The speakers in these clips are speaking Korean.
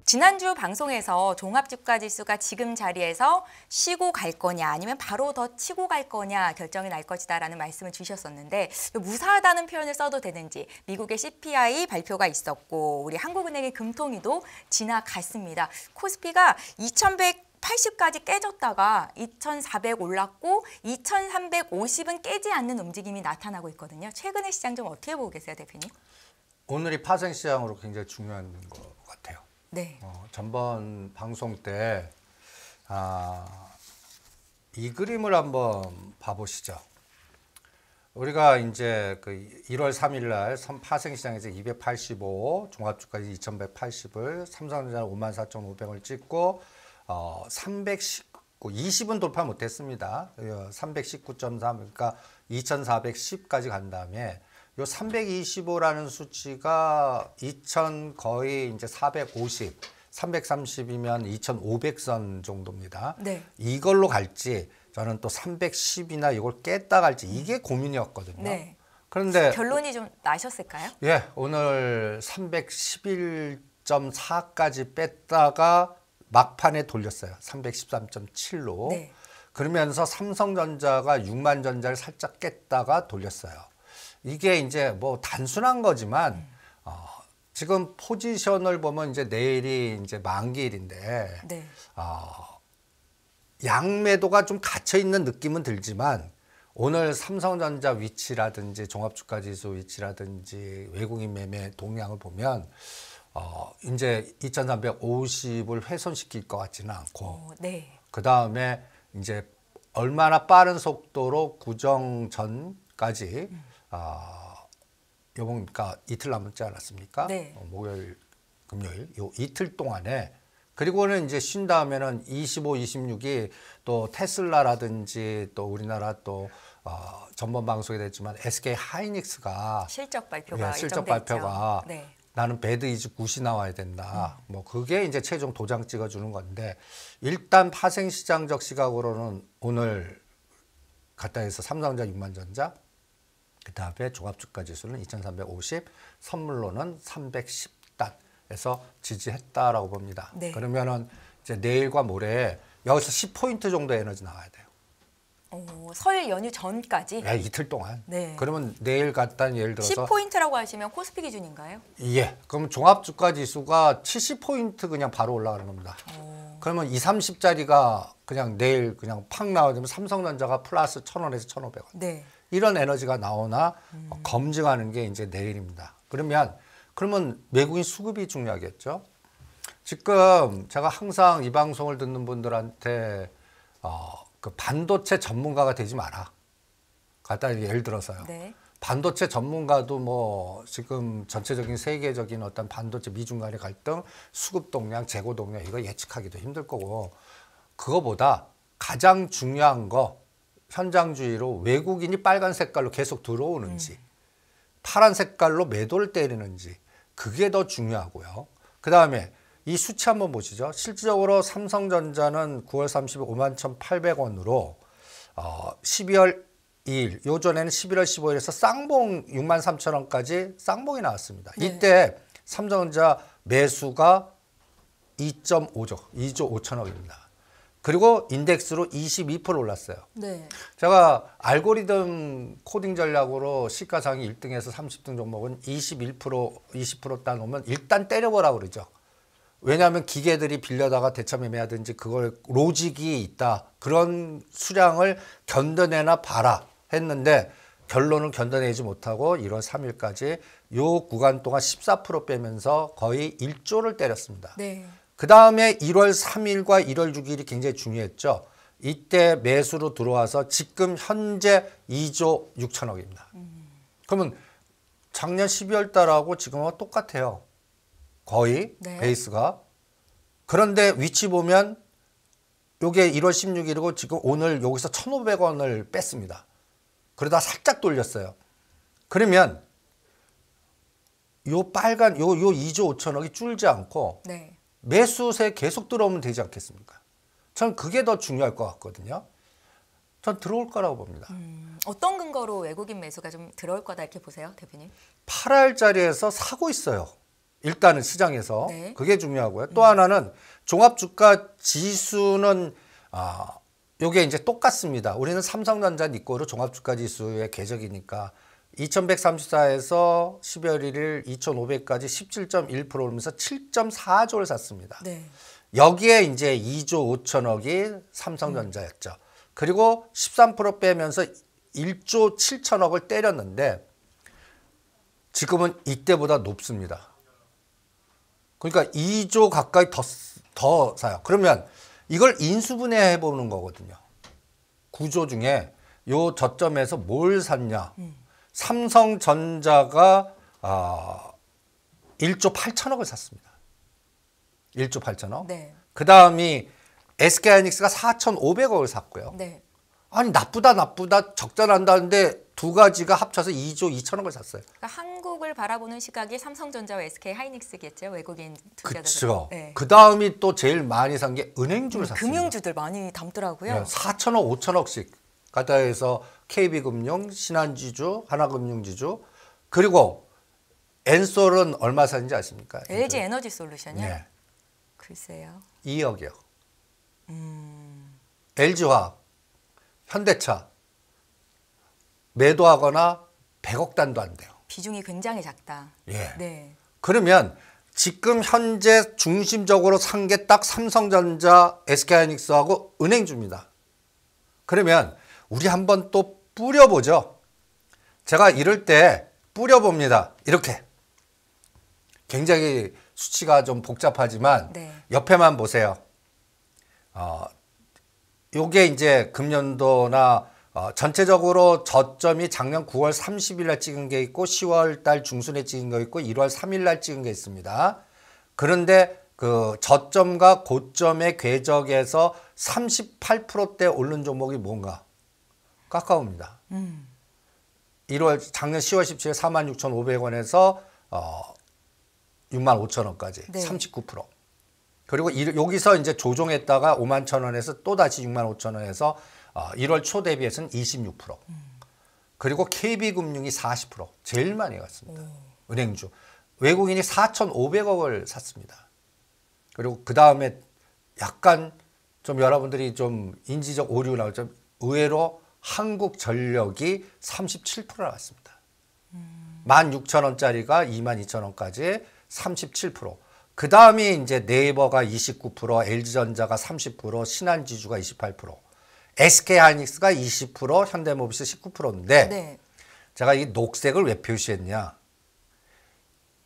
지난주 방송에서 종합주가지수가 지금 자리에서 쉬고 갈 거냐 아니면 바로 더 치고 갈 거냐 결정이 날 것이다라는 말씀을 주셨었는데 무사하다는 표현을 써도 되는지 미국의 CPI 발표가 있었고 우리 한국은행의 금통위도 지나갔습니다. 코스피가 2180까지 깨졌다가 2400 올랐고 2350은 깨지 않는 움직임이 나타나고 있거든요. 최근의 시장 좀 어떻게 보고 계세요, 대표님? 오늘이 파생시장으로 굉장히 중요한 것 같아요. 네. 전번 방송 때 이 그림을 한번 봐보시죠. 우리가 이제 그 1월 3일 날 파생시장에서 285, 종합주가지 2180을, 삼성전자는 54,500을 찍고 319, 20은 돌파 못했습니다. 319.3, 그러니까 2410까지 간 다음에 요 325라는 수치가 2000 거의 이제 450, 330이면 2500선 정도입니다. 네. 이걸로 갈지 저는 또 310이나 이걸 깼다 갈지 이게 고민이었거든요. 네. 그런데 결론이 좀 나셨을까요? 예, 오늘 311.4까지 뺐다가 막판에 돌렸어요. 313.7로. 네. 그러면서 삼성전자가 6만 전자를 살짝 깼다가 돌렸어요. 이게 이제 뭐 단순한 거지만 지금 포지션을 보면 이제 내일이 이제 만기일인데 네. 양매도가 좀 갇혀 있는 느낌은 들지만 오늘 삼성전자 위치라든지 종합주가지수 위치라든지 외국인 매매 동향을 보면 이제 2350을 훼손시킬 것 같지는 않고 네. 그 다음에 이제 얼마나 빠른 속도로 구정 전까지 요번 그러니까 이틀 남지 않았습니까? 네. 목요일, 금요일 요 이틀 동안에 그리고는 이제 쉰 다음에는 25, 26이 또 테슬라라든지 또 우리나라 또 전번 방송에 됐지만 SK 하이닉스가 실적 발표가 실적 발표가 네. 나는 배드 이즈 굿이 나와야 된다. 뭐 그게 이제 최종 도장 찍어주는 건데 일단 파생시장적 시각으로는 오늘 갖다 해서 삼성전자 6만 전자 그 다음에 종합주가지수는 2350, 선물로는 310단에서 지지했다라고 봅니다. 네. 그러면은 이제 내일과 모레 여기서 10포인트 정도 에너지 나와야 돼요. 설 연휴 전까지? 네, 이틀 동안. 네. 그러면 내일 갖다 예를 들어서 10포인트라고 하시면 코스피 기준인가요? 예. 그럼 종합주가지수가 70포인트 그냥 바로 올라가는 겁니다. 그러면 2, 30짜리가 그냥 내일 그냥 팍 나오면 삼성전자가 플러스 1,000원에서 1,500원. 네. 이런 에너지가 나오나 검증하는 게 이제 내일입니다. 그러면 외국인 수급이 중요하겠죠. 지금 제가 항상 이 방송을 듣는 분들한테 그 반도체 전문가가 되지 마라. 갖다 예를 들어서요. 네. 반도체 전문가도 뭐 지금 전체적인 세계적인 어떤 반도체 미중 간의 갈등, 수급 동향, 재고 동향 이거 예측하기도 힘들 거고 그거보다 가장 중요한 거 현장주의로 외국인이 빨간 색깔로 계속 들어오는지 파란 색깔로 매도를 때리는지 그게 더 중요하고요. 그 다음에 이 수치 한번 보시죠. 실질적으로 삼성전자는 9월 30일 51,800원으로 12월 2일, 요전에는 11월 15일에서 쌍봉 63,000원까지 쌍봉이 나왔습니다. 네. 이때 삼성전자 매수가 2.5조, 2조 5천억입니다. 그리고 인덱스로 22% 올랐어요. 네. 제가 알고리즘 코딩 전략으로 시가상위 1등에서 30등 종목은 21%, 20% 따놓으면 일단 때려보라고 그러죠. 왜냐하면 기계들이 빌려다가 대차 매매하든지 그걸 로직이 있다. 그런 수량을 견뎌내나 봐라 했는데 결론은 견뎌내지 못하고 1월 3일까지 요 구간 동안 14% 빼면서 거의 1조를 때렸습니다. 네. 그 다음에 1월 3일과 1월 6일이 굉장히 중요했죠. 이때 매수로 들어와서 지금 현재 2조 6천억입니다. 그러면 작년 12월 달하고 지금은 똑같아요. 거의 네. 베이스가. 그런데 위치 보면 요게 1월 16일이고 지금 오늘 여기서 1,500원을 뺐습니다. 그러다 살짝 돌렸어요. 그러면 요 빨간 요 2조 5천억이 줄지 않고 네. 매수세 계속 들어오면 되지 않겠습니까? 저는 그게 더 중요할 것 같거든요. 전 들어올 거라고 봅니다. 어떤 근거로 외국인 매수가 좀 들어올 거다 이렇게 보세요, 대표님? 8할짜리에서 사고 있어요. 일단은 시장에서. 네. 그게 중요하고요. 또 하나는 종합주가 지수는 요게 이제 똑같습니다. 우리는 삼성전자 니꼬로 종합주가 지수의 궤적이니까 2134에서 12월 1일 2500까지 17.1% 오르면서 7.4조를 샀습니다. 네. 여기에 이제 2조 5천억이 삼성전자였죠. 그리고 13% 빼면서 1조 7천억을 때렸는데 지금은 이때보다 높습니다. 그러니까 2조 가까이 더 사요. 그러면 이걸 인수분해해 보는 거거든요. 구조 중에 요 저점에서 뭘 샀냐. 삼성전자가 1조 8천억을 샀습니다. 1조 8천억. 네. 그 다음이 SK하이닉스가 4,500억을 샀고요. 네. 아니 나쁘다 적절한다는데 두 가지가 합쳐서 2조 2천억을 샀어요. 그러니까 한국을 바라보는 시각이 삼성전자와 SK하이닉스겠죠, 외국인 투자자들. 그렇죠. 네. 그 다음이 또 제일 많이 산 게 은행주를 샀습니다. 금융주들 많이 담더라고요. 네, 4천억, 5천억씩 갖다 해서 KB금융, 신한지주, 하나금융지주 그리고 엔솔은 얼마 샀는지 아십니까? LG 에너지 솔루션이요? 네. 글쎄요. 2억이요. LG화학, 현대차 매도하거나 100억 단도 안 돼요. 비중이 굉장히 작다. 예. 네. 그러면 지금 현재 중심적으로 산 게 딱 삼성전자, SK하이닉스하고 은행주입니다. 그러면 우리 한번 또 뿌려보죠. 제가 이럴 때 뿌려봅니다. 이렇게. 굉장히 수치가 좀 복잡하지만 네. 옆에만 보세요. 요게 이제 금년도나 전체적으로 저점이 작년 9월 30일 날 찍은 게 있고 10월 달 중순에 찍은 게 있고 1월 3일 날 찍은 게 있습니다. 그런데 그 저점과 고점의 궤적에서 38%대 오른 종목이 뭔가? 카카오입니다. 1월 작년 10월 17일 46,500원에서 65,000원까지 네. 39%. 그리고 여기서 이제 조정했다가 51,000원에서 또 다시 65,000원에서 1월 초 대비해서는 26%. 그리고 KB금융이 40% 제일 많이 갔습니다. 은행주. 외국인이 4,500억을 샀습니다. 그리고 그 다음에 약간 좀 여러분들이 좀 인지적 오류 나오죠. 의외로 한국전력이 37% 나왔습니다. 16,000원짜리가 22,000원까지 37%. 그 다음이 이제 네이버가 29%, LG전자가 30%, 신한지주가 28%, SK하이닉스가 20%, 현대모비스 19%인데 네. 제가 이 녹색을 왜 표시했냐?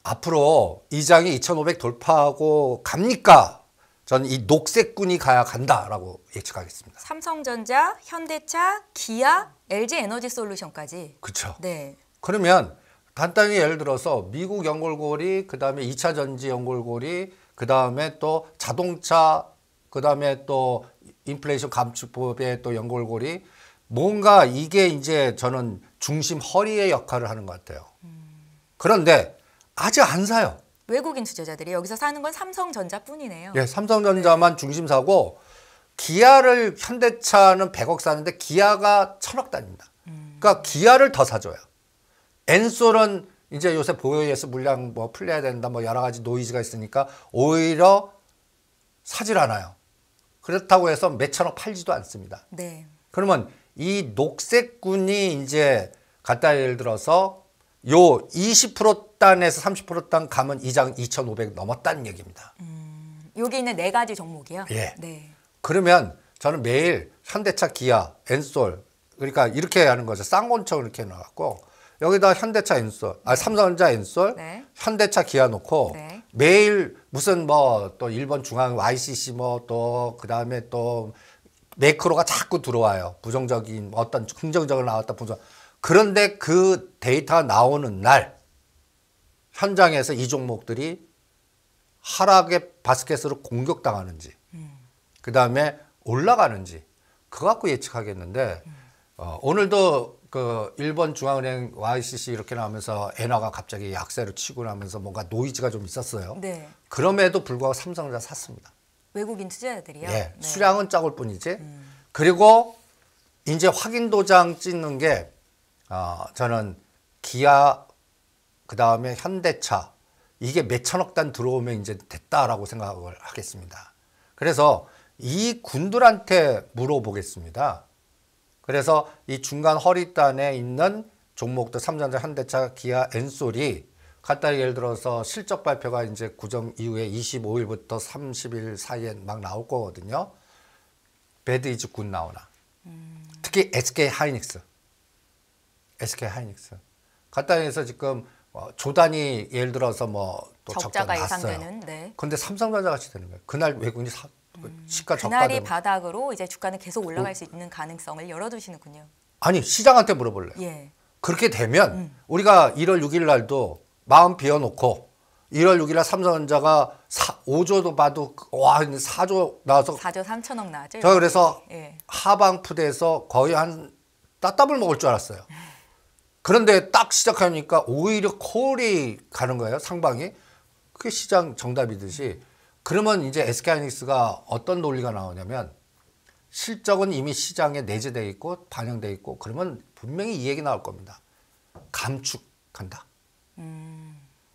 앞으로 이 장이 2,500 돌파하고 갑니까? 저는 이 녹색군이 가야 간다라고 예측하겠습니다. 삼성전자, 현대차, 기아, LG 에너지 솔루션까지. 그렇죠. 네. 그러면 간단히 예를 들어서 미국 연골고리, 그다음에 2차 전지 연골고리, 그다음에 또 자동차, 그다음에 또 인플레이션 감축법의 또 연골고리, 뭔가 이게 이제 저는 중심 허리의 역할을 하는 것 같아요. 그런데 아직 안 사요. 외국인 투자자들이 여기서 사는 건 삼성전자뿐이네요. 예, 삼성전자만 중심 사고 기아를 현대차는 100억 사는데 기아가 1,000억 단위입니다. 그러니까 기아를 더 사줘요. 엔솔은 이제 요새 보유에서 물량 뭐 풀려야 된다 뭐 여러 가지 노이즈가 있으니까 오히려 사질 않아요. 그렇다고 해서 몇천억 팔지도 않습니다. 네. 그러면 이 녹색군이 이제 갖다 예를 들어서 요 20%단에서 30%단 가면 이 장 2,500 넘었다는 얘기입니다. 여기 있는 네 가지 종목이요? 예. 네. 그러면 저는 매일 현대차, 기아, 엔솔 그러니까 이렇게 하는 거죠. 쌍권총 이렇게 해놔갖고 여기다 현대차, 엔솔, 삼성전자, 엔솔, 네. 현대차, 기아 놓고 네. 매일 무슨 뭐 또 일본 중앙 YCC 뭐 또 그다음에 또 매크로가 자꾸 들어와요. 부정적인 어떤 긍정적으로 나왔다 부정. 그런데 그 데이터가 나오는 날 현장에서 이 종목들이 하락의 바스켓으로 공격당하는지 그다음에 올라가는지 그거 갖고 예측하겠는데 오늘도 그 일본 중앙은행 YCC 이렇게 나오면서 엔화가 갑자기 약세를 치고 나면서 뭔가 노이즈가 좀 있었어요. 네. 그럼에도 불구하고 삼성전자 샀습니다. 외국인 투자자들이요? 예, 네. 수량은 적을 뿐이지. 그리고 이제 확인 도장 찍는 게 저는 기아 그다음에 현대차 이게 몇천억 단 들어오면 이제 됐다라고 생각을 하겠습니다. 그래서 이 군들한테 물어보겠습니다. 그래서 이 중간 허리단에 있는 종목들 삼성전자, 현대차, 기아, 엔솔이 간단히 예를 들어서 실적 발표가 이제 구정 이후에 25일부터 30일 사이에 막 나올 거거든요. 배드 이즈 굿 나오나. 특히 SK 하이닉스. 간단히 해서 지금 조단이 예를 들어서 뭐 또 적자가 났어요. 예상되는. 네. 그런데 삼성전자 같이 되는 거예요. 그날 외국인이 시가 그날이 저가되고. 바닥으로 이제 주가는 계속 올라갈 수 있는 가능성을 열어두시는군요. 아니 시장한테 물어볼래요. 예. 그렇게 되면 우리가 1월 6일 날도 마음 비워놓고 1월 6일 날 삼성전자가 5조도 봐도 와 4조 나와서 4조 3천억 나죠. 저 그래서 예. 하방푸드에서 거의 한 따따블 먹을 줄 알았어요. 그런데 딱 시작하니까 오히려 콜이 가는 거예요. 상방이. 그게 시장 정답이듯이. 그러면 이제 SK하이닉스가 어떤 논리가 나오냐면 실적은 이미 시장에 내재되어 있고 반영되어 있고 그러면 분명히 이 얘기 나올 겁니다. 감축한다.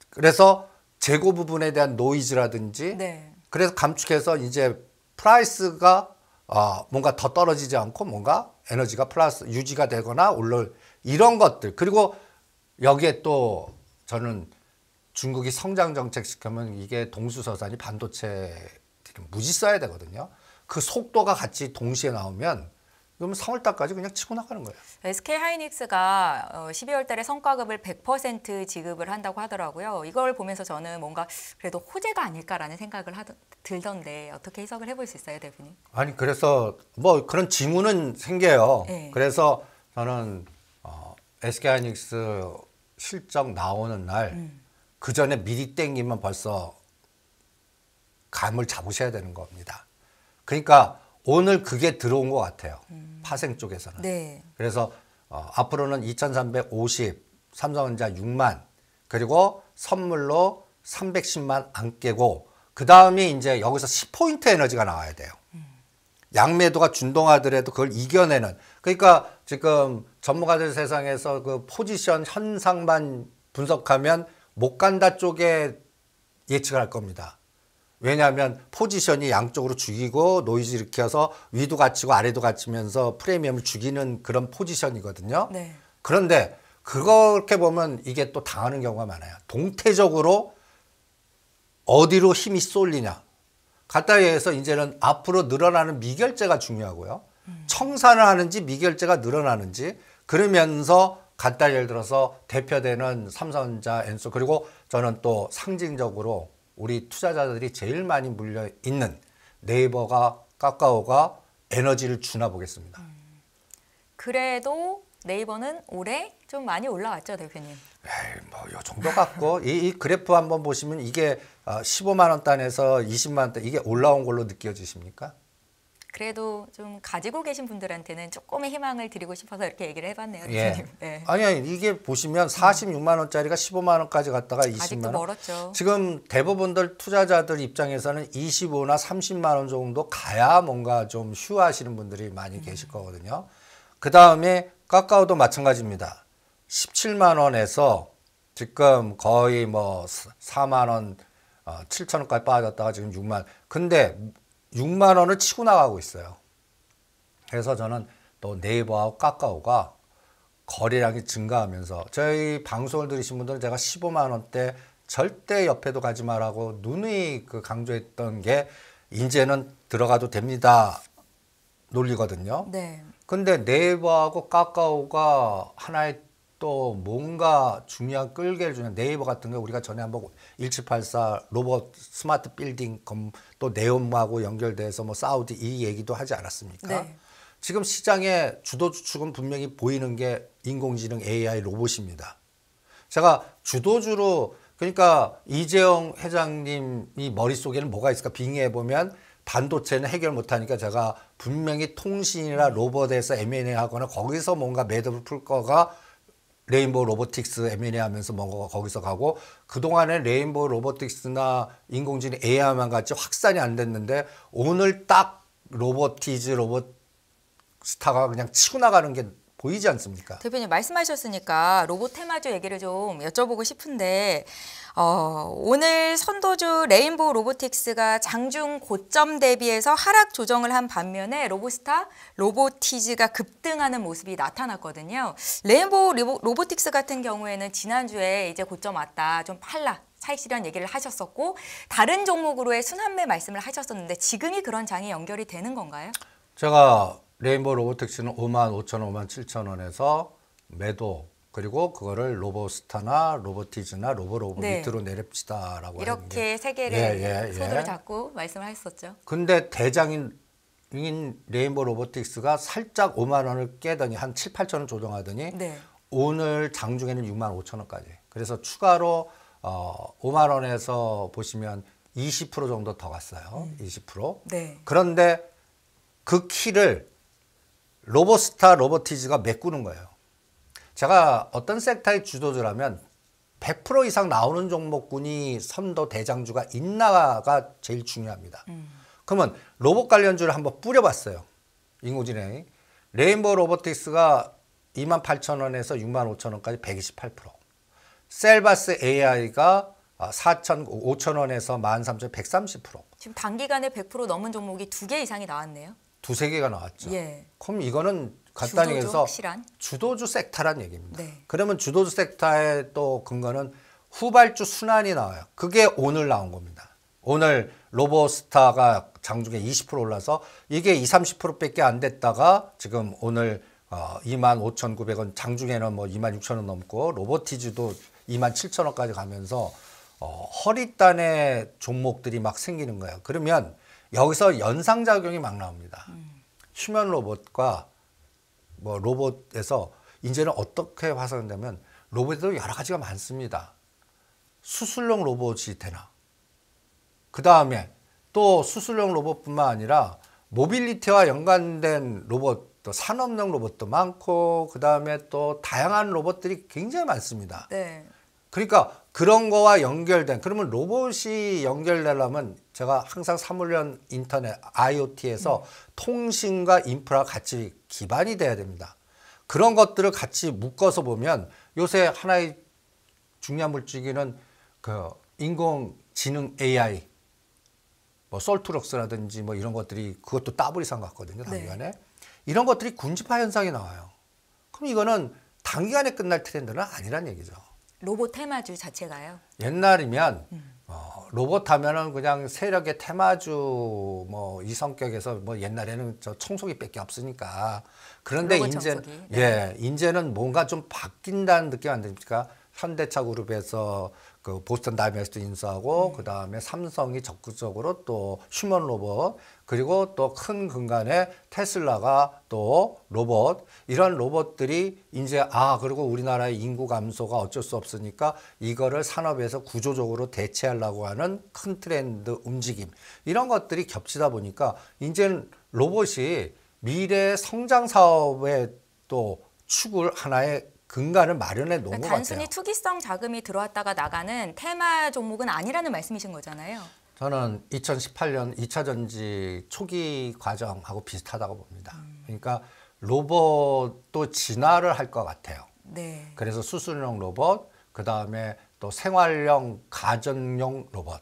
그래서 재고 부분에 대한 노이즈라든지 네. 그래서 감축해서 이제 프라이스가 뭔가 더 떨어지지 않고 뭔가 에너지가 플러스 유지가 되거나 올라 이런 것들. 그리고 여기에 또 저는 중국이 성장 정책 시키면 이게 동수서산이 반도체들이 무지 써야 되거든요. 그 속도가 같이 동시에 나오면 그러면 3월 달까지 그냥 치고 나가는 거예요. SK 하이닉스가 12월 달에 성과급을 100% 지급을 한다고 하더라고요. 이걸 보면서 저는 뭔가 그래도 호재가 아닐까라는 생각을 들던데 어떻게 해석을 해볼 수 있어요, 대표님? 아니 그래서 뭐 그런 지문은 생겨요. 네. 그래서 저는 SK하이닉스 실적 나오는 날 그 전에 미리 땡기면 벌써 감을 잡으셔야 되는 겁니다. 그러니까 오늘 그게 들어온 것 같아요. 파생 쪽에서는. 네. 그래서 앞으로는 2350, 삼성전자 6만, 그리고 선물로 310만 안 깨고 그 다음이 이제 여기서 10포인트 에너지가 나와야 돼요. 양매도가 준동하더라도 그걸 이겨내는. 그러니까 지금 전문가들 세상에서 그 포지션 현상만 분석하면 못 간다 쪽에 예측을 할 겁니다. 왜냐하면 포지션이 양쪽으로 죽이고 노이즈 일으켜서 위도 갇히고 아래도 갇히면서 프리미엄을 죽이는 그런 포지션이거든요. 네. 그런데 그렇게 보면 이게 또 당하는 경우가 많아요. 동태적으로 어디로 힘이 쏠리냐. 간단히 해서 이제는 앞으로 늘어나는 미결제가 중요하고요. 청산을 하는지 미결제가 늘어나는지 그러면서 간단히 예를 들어서 대표되는 삼성전자, 엔솔 그리고 저는 또 상징적으로 우리 투자자들이 제일 많이 물려 있는 네이버가 카카오가 에너지를 주나 보겠습니다. 그래도 네이버는 올해 좀 많이 올라왔죠, 대표님? 에이, 뭐 요 정도 갖고 이 그래프 한번 보시면 이게 15만 원 단에서 20만 원 단 이게 올라온 걸로 느껴지십니까? 그래도 좀 가지고 계신 분들한테는 조금의 희망을 드리고 싶어서 이렇게 얘기를 해봤네요, 예. 대표님. 네. 아니 이게 보시면 46만 원짜리가 15만 원까지 갔다가 20만 아직도 원. 멀었죠. 지금 대부분들 투자자들 입장에서는 25나 30만 원 정도 가야 뭔가 좀 휴하시는 분들이 많이 계실 거거든요. 그 다음에 카카오도 마찬가지입니다. 17만 원에서 지금 거의 뭐 4만 원, 7천 원까지 빠졌다가 지금 6만 원. 근데 6만 원을 치고 나가고 있어요. 그래서 저는 또 네이버하고 카카오가 거래량이 증가하면서 저희 방송을 들으신 분들은 제가 15만 원대 절대 옆에도 가지 말라고 누누이 그 강조했던 게 이제는 들어가도 됩니다 논리거든요. 네. 근데 네이버하고 카카오가 하나의 또 뭔가 중요한 끌개를 주는 네이버 같은 거 우리가 전에 한번 1784 로봇 스마트 빌딩 또 네옴하고 연결돼서 뭐 사우디 이 얘기도 하지 않았습니까? 네. 지금 시장의 주도 주축은 분명히 보이는 게 인공지능 AI 로봇입니다. 제가 주도주로 그러니까 이재용 회장님이 머릿속에는 뭐가 있을까 빙의해 보면 반도체는 해결 못하니까 제가 분명히 통신이나 로봇에서 M&A 하거나 거기서 뭔가 매듭을 풀 거가 레인보우 로보틱스 M&A 하면서 뭔가 거기서 가고 그동안에 레인보우 로보틱스나 인공지능 AI만 같이 확산이 안 됐는데 오늘 딱 로봇 스타가 그냥 치고 나가는 게 보이지 않습니까? 대표님 말씀하셨으니까 로봇 테마주 얘기를 좀 여쭤보고 싶은데 오늘 선도주 레인보우 로보틱스가 장중 고점 대비해서 하락 조정을 한 반면에 로보스타, 로보티즈가 급등하는 모습이 나타났거든요. 레인보우 로보틱스 같은 경우에는 지난주에 이제 고점 왔다, 좀 팔라. 차익 실현 얘기를 하셨었고 다른 종목으로의 순환매 말씀을 하셨었는데 지금이 그런 장이 연결이 되는 건가요? 제가 레인보우 로보틱스는 55,000원, 57,000원에서 매도 그리고 그거를 로보스타나 로보티즈나 로보로보 네. 밑으로 내립시다라고 이렇게 세 개를 손으로 예. 잡고 말씀을 하셨었죠. 근데 대장인 레인보우 로보틱스가 살짝 5만 원을 깨더니 한 7, 8천 원 조정하더니 네. 오늘 장중에는 6만 5천 원까지. 그래서 추가로 5만 원에서 보시면 20% 정도 더 갔어요. 20%. 네. 그런데 그 키를 로보스타, 로보티즈가 메꾸는 거예요. 제가 어떤 섹터의 주도주라면 100% 이상 나오는 종목군이 선도 대장주가 있나가 제일 중요합니다. 그러면 로봇 관련주를 한번 뿌려봤어요. 인공지능이. 레인보우 로보틱스가 28,000원에서 65,000원까지 128%. 셀바스 AI가 5,000원에서 13,000원 130%. 지금 단기간에 100% 넘은 종목이 2개 이상이 나왔네요. 두세 개가 나왔죠. 예. 그럼 이거는 간단히 주도주 해서 확실한? 주도주 섹터란 얘기입니다. 네. 그러면 주도주 섹터의 또 근거는 후발주 순환이 나와요. 그게 오늘 나온 겁니다. 오늘 로보스타가 장중에 20% 올라서 이게 20, 30%밖에 안 됐다가 지금 오늘 25,900원, 장중에는 뭐 26,000원 넘고 로보티즈도 27,000원까지 가면서 허리단의 종목들이 막 생기는 거예요. 그러면 여기서 연상작용이 막 나옵니다. 휴먼 로봇과 뭐 로봇에서 이제는 어떻게 화석되면 로봇에도 여러 가지가 많습니다. 수술용 로봇이 되나? 그 다음에 또 수술용 로봇뿐만 아니라 모빌리티와 연관된 로봇, 또 산업용 로봇도 많고 그 다음에 또 다양한 로봇들이 굉장히 많습니다. 네. 그러니까 그런 거와 연결된, 그러면 로봇이 연결되려면 제가 항상 사물련 인터넷 IoT에서 통신과 인프라 같이 기반이 돼야 됩니다. 그런 것들을 같이 묶어서 보면 요새 하나의 중요한 물질기는 그 인공지능 AI, 뭐 솔트록스라든지 뭐 이런 것들이 그것도 더블 이상 같거든요, 단기간에. 이런 것들이 군집화 현상이 나와요. 그럼 이거는 단기간에 끝날 트렌드는 아니란 얘기죠. 로봇 테마주 자체가요. 옛날이면 로봇 하면은 그냥 세력의 테마주 뭐 이 성격에서 뭐 옛날에는 저 청소기밖에 없으니까. 그런데 로봇 이제 청소기. 이제는 뭔가 좀 바뀐다는 느낌 안 듭니까? 현대차 그룹에서 그 보스턴 다이내스트 인수하고 그다음에 삼성이 적극적으로 또 휴먼 로봇, 그리고 또 큰 근간에 테슬라가 또 로봇, 이런 로봇들이 이제 그리고 우리나라의 인구 감소가 어쩔 수 없으니까 이거를 산업에서 구조적으로 대체하려고 하는 큰 트렌드 움직임, 이런 것들이 겹치다 보니까 이제는 로봇이 미래 성장 사업의 또 축을 하나의 근간을 마련해 놓은 것 같아요. 단순히 투기성 자금이 들어왔다가 나가는 테마 종목은 아니라는 말씀이신 거잖아요. 저는 2018년 2차 전지 초기 과정하고 비슷하다고 봅니다. 그러니까 로봇도 진화를 할 것 같아요. 네. 그래서 수술용 로봇, 그 다음에 또 생활용, 가정용 로봇,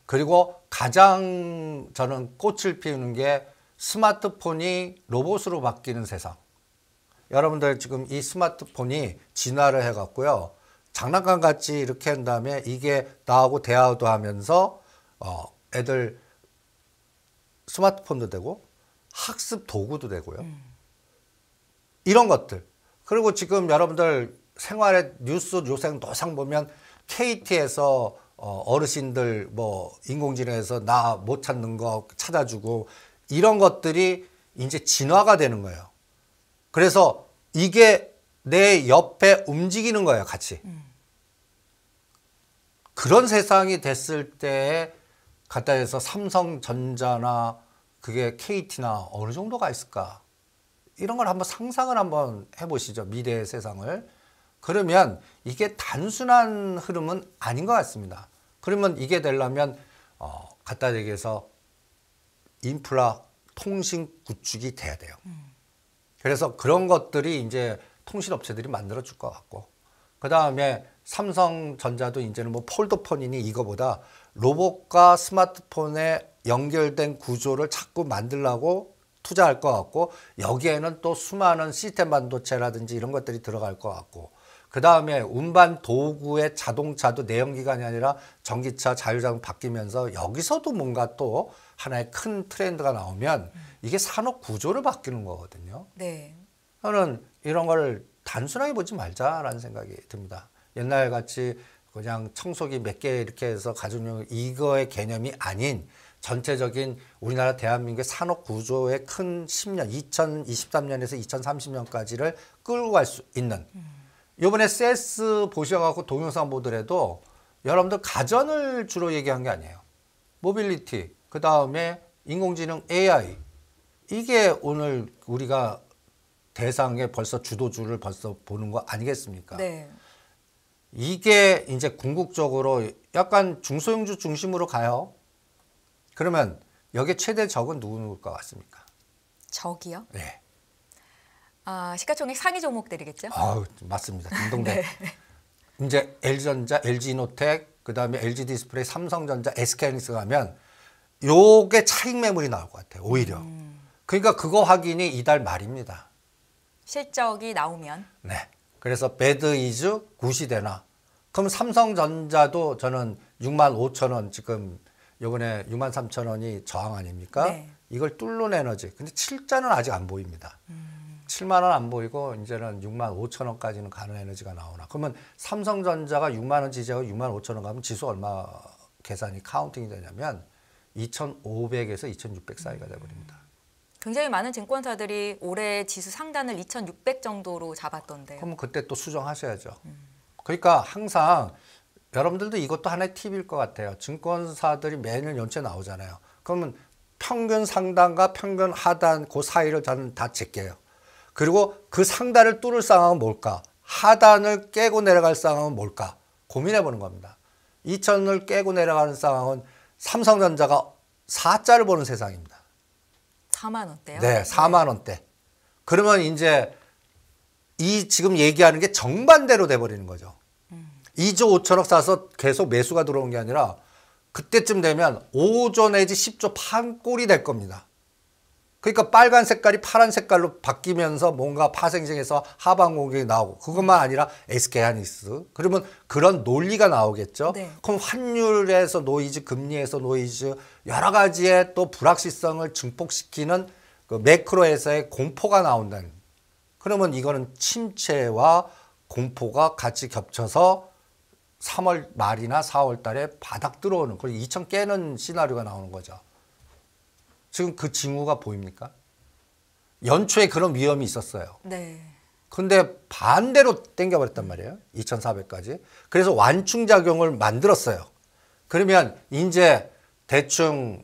그리고 가장 저는 꽃을 피우는 게 스마트폰이 로봇으로 바뀌는 세상. 여러분들 지금 이 스마트폰이 진화를 해갖고요, 장난감 같이 이렇게 한 다음에 이게 나하고 대화도 하면서 애들 스마트폰도 되고 학습 도구도 되고요. 이런 것들. 그리고 지금 여러분들 생활의 뉴스 요새 노상 보면 KT에서 어르신들 뭐 인공지능에서 나 못 찾는 거 찾아주고 이런 것들이 이제 진화가 되는 거예요. 그래서 이게 내 옆에 움직이는 거예요, 같이. 그런 세상이 됐을 때에 갖다 해서 삼성전자나 그게 KT나 어느 정도가 있을까? 이런 걸 한번 상상을 한번 해보시죠, 미래의 세상을. 그러면 이게 단순한 흐름은 아닌 것 같습니다. 그러면 이게 되려면 갖다 얘기해서 인프라 통신 구축이 돼야 돼요. 그래서 그런 것들이 이제 통신업체들이 만들어 줄 것 같고, 그 다음에 삼성전자도 이제는 뭐 폴더폰이니 이거보다 로봇과 스마트폰에 연결된 구조를 자꾸 만들려고 투자할 것 같고, 여기에는 또 수많은 시스템 반도체라든지 이런 것들이 들어갈 것 같고, 그 다음에 운반 도구의 자동차도 내연기관이 아니라 전기차, 자율자동 바뀌면서 여기서도 뭔가 또 하나의 큰 트렌드가 나오면 이게 산업 구조를 바뀌는 거거든요. 네. 저는 이런 걸 단순하게 보지 말자라는 생각이 듭니다. 옛날 같이 그냥 청소기 몇 개 이렇게 해서 가정용 이거의 개념이 아닌 전체적인 우리나라 대한민국의 산업 구조의 큰 10년, 2023년에서 2030년까지를 끌고 갈 수 있는, 이번에 CES 보셔갖고 동영상 보더라도 여러분들 가전을 주로 얘기한 게 아니에요. 모빌리티, 그 다음에 인공지능 AI, 이게 오늘 우리가 대상에 벌써 주도주를 벌써 보는 거 아니겠습니까? 네. 이게 이제 궁극적으로 약간 중소형주 중심으로 가요. 그러면 여기에 최대 적은 누구일 것 같습니까? 적이요? 네. 아, 시가총액 상위 종목들이겠죠? 아우, 맞습니다. 딩동댕. 이제 LG전자, LG이노텍, 그 다음에 LG디스플레이, 삼성전자, SK하이닉스 가면 요게 차익 매물이 나올 것 같아요. 오히려. 그러니까 그거 확인이 이달 말입니다. 실적이 나오면. 네. 그래서 배드 이즈 굿이 되나? 그럼 삼성전자도 저는 65,000원 지금 요번에 63,000원이 저항 아닙니까? 네. 이걸 뚫어내너지. 근데 7자는 아직 안 보입니다. 7만 원 안 보이고 이제는 65,000원까지는 가는 에너지가 나오나. 그러면 삼성전자가 6만 원 지지하고 6만 5천 원 가면 지수 얼마 계산이 카운팅이 되냐면 2,500에서 2,600 사이가 돼버립니다. 굉장히 많은 증권사들이 올해 지수 상단을 2,600 정도로 잡았던데요. 그럼 그때 또 수정하셔야죠. 그러니까 항상 여러분들도 이것도 하나의 팁일 것 같아요. 증권사들이 매년 연초에 나오잖아요. 그러면 평균 상단과 평균 하단 그 사이를 저는 다 제껴요. 그리고 그 상단을 뚫을 상황은 뭘까? 하단을 깨고 내려갈 상황은 뭘까? 고민해 보는 겁니다. 2천을 깨고 내려가는 상황은 삼성전자가 4자를 보는 세상입니다. 4만 원대요? 네, 4만 원대. 그러면 이제 이 지금 얘기하는 게 정반대로 돼버리는 거죠. 2조 5천억 사서 계속 매수가 들어온 게 아니라 그때쯤 되면 5조 내지 10조 판꼴이 될 겁니다. 그러니까 빨간 색깔이 파란 색깔로 바뀌면서 뭔가 파생성에서 하방 공격이 나오고, 그것만 아니라 SK하이닉스, 그러면 그런 논리가 나오겠죠. 네. 그럼 환율에서 노이즈, 금리에서 노이즈, 여러 가지의 또 불확실성을 증폭시키는 그 매크로에서의 공포가 나온다는. 그러면 이거는 침체와 공포가 같이 겹쳐서 3월 말이나 4월 달에 바닥 들어오는, 그리고 2천 깨는 시나리오가 나오는 거죠. 지금 그 징후가 보입니까? 연초에 그런 위험이 있었어요. 네. 근데 반대로 땡겨버렸단 말이에요. 2,400까지. 그래서 완충작용을 만들었어요. 그러면 이제 대충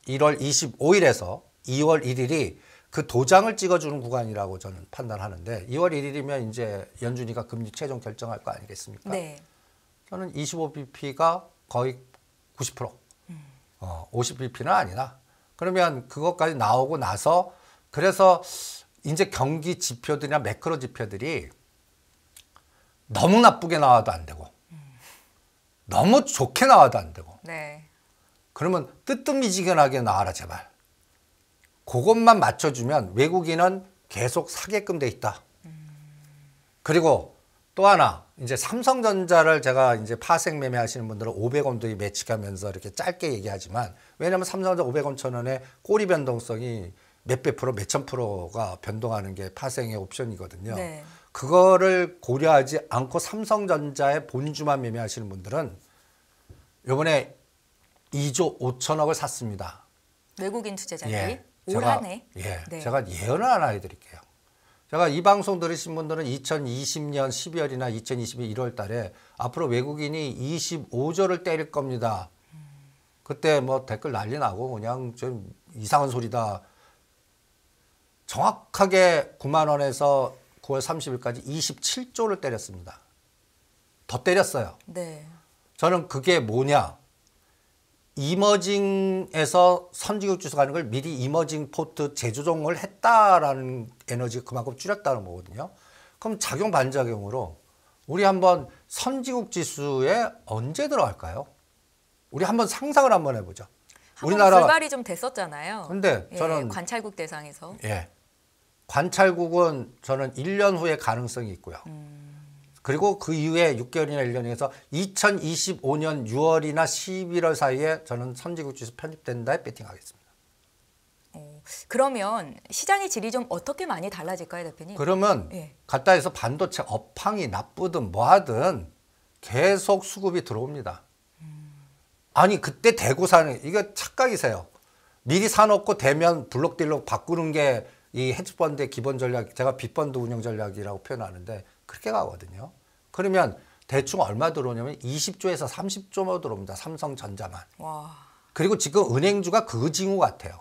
1월 25일에서 2월 1일이 그 도장을 찍어주는 구간이라고 저는 판단하는데, 2월 1일이면 이제 연준이가 금리 최종 결정할 거 아니겠습니까? 네. 저는 25bp가 거의 90%, 50bp는 아니다. 그러면 그것까지 나오고 나서, 그래서 이제 경기 지표들이나 매크로 지표들이 너무 나쁘게 나와도 안 되고, 너무 좋게 나와도 안 되고, 네. 그러면 뜨뜻미지근하게 나와라 제발. 그것만 맞춰주면 외국인은 계속 사게끔 돼 있다. 그리고 또 하나, 이제 삼성전자를 제가 이제 파생 매매하시는 분들은 500원도 매치하면서 이렇게 짧게 얘기하지만, 왜냐하면 삼성전자 500원 천원의 꼬리 변동성이 몇백 프로, 몇천 프로가 변동하는 게 파생의 옵션이거든요. 네. 그거를 고려하지 않고 삼성전자의 본주만 매매하시는 분들은 이번에 2조 5천억을 샀습니다. 외국인 투자자들이 예. 올 한해. 예. 네. 제가 예언을 하나 해드릴게요. 제가 이 방송 들으신 분들은 2020년 12월이나 2022년 1월 달에 앞으로 외국인이 25조를 때릴 겁니다. 그때 뭐 댓글 난리 나고 그냥 좀 이상한 소리다. 정확하게 9만 원에서 9월 30일까지 27조를 때렸습니다. 더 때렸어요. 네. 저는 그게 뭐냐. 이머징에서 선진국 지수 가는 걸 미리 이머징 포트 재조정을 했다라는 에너지가 그만큼 줄였다는 거거든요. 그럼 작용 반작용으로 우리 한번 선진국 지수에 언제 들어갈까요? 우리 한번 상상을 한번 해보죠. 우리나라 불발이 좀 됐었잖아요. 근데 저는 관찰국 대상에서. 관찰국은 저는 1년 후에 가능성이 있고요. 그리고 그 이후에 6개월이나 1년에서 2025년 6월이나 11월 사이에 저는 선진국 지수 편입된다에 배팅하겠습니다. 그러면 시장의 질이 좀 어떻게 많이 달라질까요, 대표님? 그러면 갖다 해서 반도체 업황이 나쁘든 뭐하든 계속 수급이 들어옵니다. 아니 그때 대구 사는 이거 착각이세요. 미리 사놓고 대면 블록딜록 바꾸는 게 이 헤지펀드의 기본 전략, 제가 빅펀드 운영 전략이라고 표현하는데 그렇게 가거든요. 그러면 대충 얼마 들어오냐면 20조에서 30조 들어옵니다. 삼성전자만. 와. 그리고 지금 은행주가 그 징후 같아요.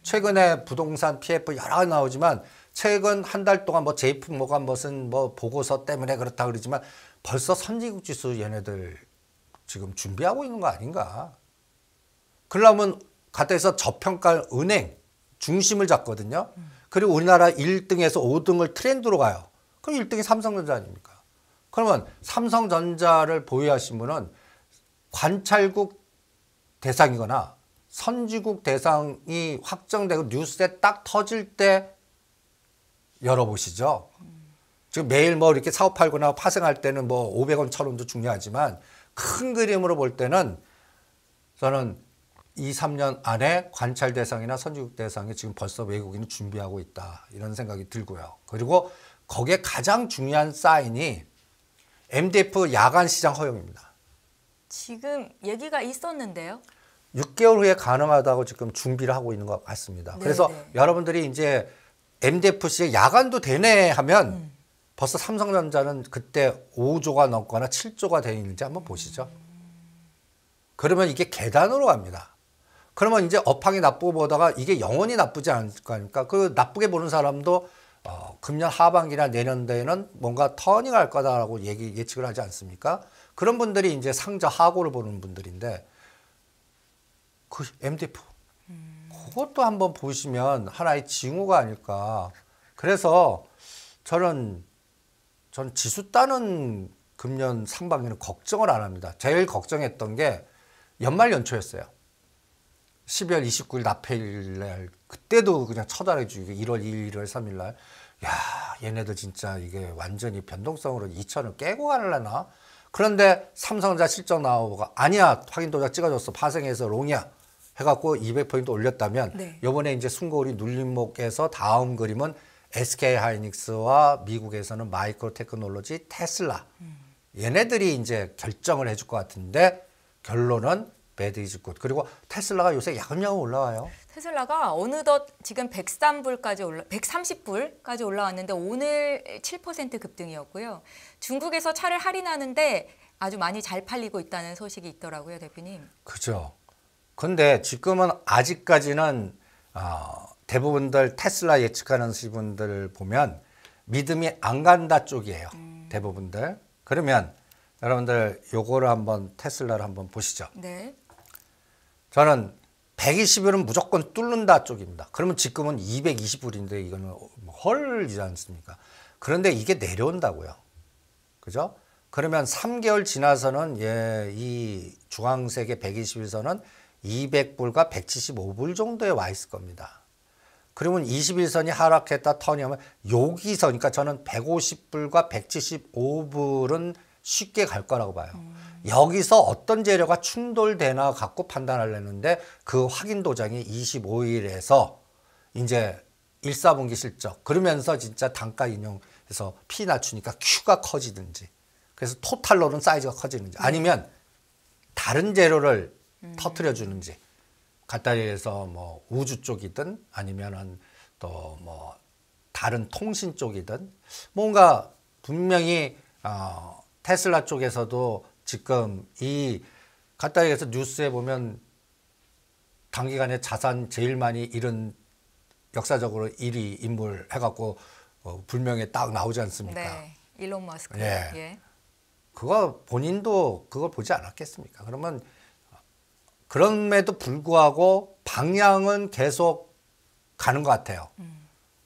최근에 부동산 PF 여러 가지 나오지만 최근 한 달 동안 뭐 JP 모간 무슨 뭐 보고서 때문에 그렇다 그러지만 벌써 선진국 지수 얘네들 지금 준비하고 있는 거 아닌가. 그러려면 갖다 해서 저평가 은행 중심을 잡거든요. 그리고 우리나라 1등에서 5등을 트렌드로 가요. 그럼 1등이 삼성전자 아닙니까? 그러면 삼성전자를 보유하신 분은 관찰국 대상이거나 선진국 대상이 확정되고 뉴스에 딱 터질 때 열어보시죠. 지금 매일 뭐 이렇게 사업하거나 파생할 때는 뭐 500원, 1000원도 중요하지만 큰 그림으로 볼 때는 저는 2, 3년 안에 관찰 대상이나 선진국 대상이 지금 벌써 외국인이 준비하고 있다. 이런 생각이 들고요. 그리고 거기에 가장 중요한 사인이 MDF 야간 시장 허용입니다. 지금 얘기가 있었는데요. 6개월 후에 가능하다고 지금 준비를 하고 있는 것 같습니다. 네, 그래서 네. 여러분들이 이제 MDFC에 야간도 되네 하면 벌써 삼성전자는 그때 5조가 넘거나 7조가 되어 있는지 한번 보시죠. 그러면 이게 계단으로 갑니다. 그러면 이제 업황이 나쁘고 보다가 이게 영원히 나쁘지 않을 거 아닙니까? 그 나쁘게 보는 사람도 금년 하반기나 내년도에는 뭔가 터닝할 거다라고 예측을 하지 않습니까? 그런 분들이 이제 상저 하고를 보는 분들인데 그 MDF 그것도 한번 보시면 하나의 징후가 아닐까. 그래서 전 지수 따는 금년 상반기는 걱정을 안 합니다. 제일 걱정했던 게 연말 연초였어요. 12월 29일 납해일 날 그때도 그냥 처단해주고 1월 2일, 1월 3일 날 야, 얘네들 진짜 이게 완전히 변동성으로 2천을 깨고 가려나? 그런데 삼성전자 실적 나오고 아니야, 확인 도장 찍어줬어, 파생해서 롱이야 해갖고 200포인트 올렸다면 이번에 이제 숨고리 눌림목에서 다음 그림은 SK하이닉스와 미국에서는 마이크로테크놀로지, 테슬라 얘네들이 이제 결정을 해줄 것 같은데 결론은 배드 이즈 굿. 그리고 테슬라가 요새 야금야금 올라와요. 테슬라가 어느덧 지금 130불까지 올라왔는데 오늘 7% 급등이었고요. 중국에서 차를 할인하는데 아주 많이 잘 팔리고 있다는 소식이 있더라고요, 대표님. 그죠. 근데 지금은 아직까지는 대부분들 테슬라 예측하는 분들 보면 믿음이 안 간다 쪽이에요. 대부분들. 그러면 여러분들 요거를 한번 테슬라를 한번 보시죠. 네. 저는 120불은 무조건 뚫는다 쪽입니다. 그러면 지금은 220불인데 이거는 헐이지 않습니까? 그런데 이게 내려온다고요. 그죠? 그러면 3개월 지나서는 이 주황색의 121선은 200불과 175불 정도에 와 있을 겁니다. 그러면 21선이 하락했다 터닝하면 여기서 그러니까 저는 150불과 175불은 쉽게 갈 거라고 봐요. 여기서 어떤 재료가 충돌되나 갖고 판단하려는데 그 확인 도장이 25일에서 이제 1사분기 실적 그러면서 진짜 단가 인용해서 P 낮추니까 Q가 커지든지 그래서 토탈로는 사이즈가 커지는지 아니면 다른 재료를 터트려 주는지 갖다 해서 뭐 우주 쪽이든 아니면은 또 뭐 다른 통신 쪽이든 뭔가 분명히 테슬라 쪽에서도 지금 이 갖다 해서 뉴스에 보면 단기간에 자산 제일 많이 잃은 역사적으로 1위 인물 해갖고 불명예 딱 나오지 않습니까? 네, 일론 머스크. 예. 그거 본인도 그걸 보지 않았겠습니까? 그러면 그럼에도 불구하고 방향은 계속 가는 것 같아요.